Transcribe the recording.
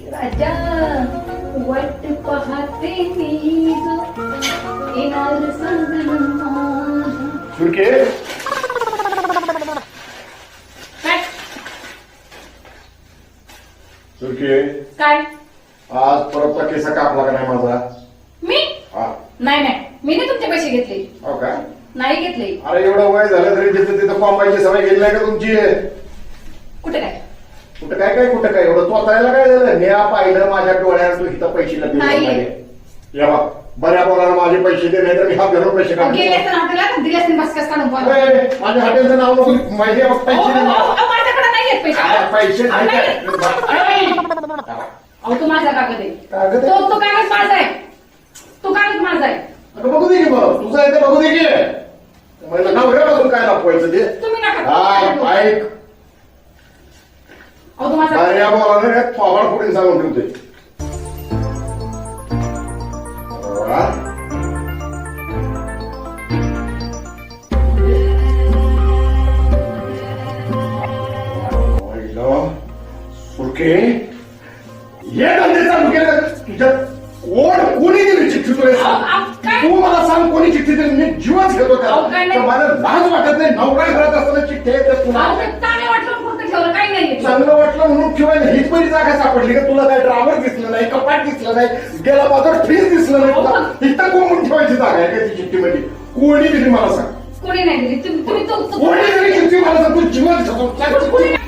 राजा वाट पाहते मी जो येणार सांगणार. सुरके काय सुरके काय आज परत केसा कापला का नाही माझा? मी हा नाही मी नाही तुमचे पैसे घेतले. हो का? नाही घेतले. अरे एवढं वय झालं तरी तिथं तिथं कॉम्बाईची सवय गेली नाही का तुमची? कुठे काय कुठं कुठं काय एवढं तोतायला काय झालं? निळा पाहिलं माझ्या डोळ्यात तू इथं पैसे नाहीये. या बा बऱ्या बोलायला माझे पैसे दे नाही तर मी हा घरून पैसे काढतो. गेले असते हॉटेलला दिले असते बस कस काढून पण माझ्या हॉटेलचं नाव नको माहिती आहे बघ पैसे दे मला. माझ्याकडे नाही आहेत पैसे. पैसे नाही काय? अहो तू माझा कागद आहे. कागद आहे? तो कागद माझा आहे. तो कागद माझा आहे. अगं बघू दे की मग तुझं आहे ते बघू दे की. मला नवऱ्यापासून काय दाखवायचं ते? तुम्ही नका. हा ऐक अहो तू माझा बऱ्या बोलायला थोबाड फोडून सांगून ठेवते. सुरके ये धंदे चालू केले तुझ्यात कोणी दिली चिठ्ठी तुला? तू मला सांग कोणी चिठ्ठी दिली? मी जीवच घेतो त्याला. मला लाज वाटत नाही नवरा घरात असताना चिठ्ठी आहे तुला चांगलं वाटलं पुरतं ठेवलं काही नाही. चांगलं वाटलं म्हणून ठेवायला हीच बरी जागा सापडली का तुला? काय ड्रायव्हर दिसलं नाही, कपाट दिसलं नाही, गेला बाजार फ्रीज दिसलं नाही तुला? इथं कोण ठेवायची जागा आहे का ती चिठ्ठी मध्ये? कोणी दिली मला सांग? कोणी नाही दिली. तुम्ही कोणी दिली चिठ्ठी मला सांग? तू जीवन घेतो.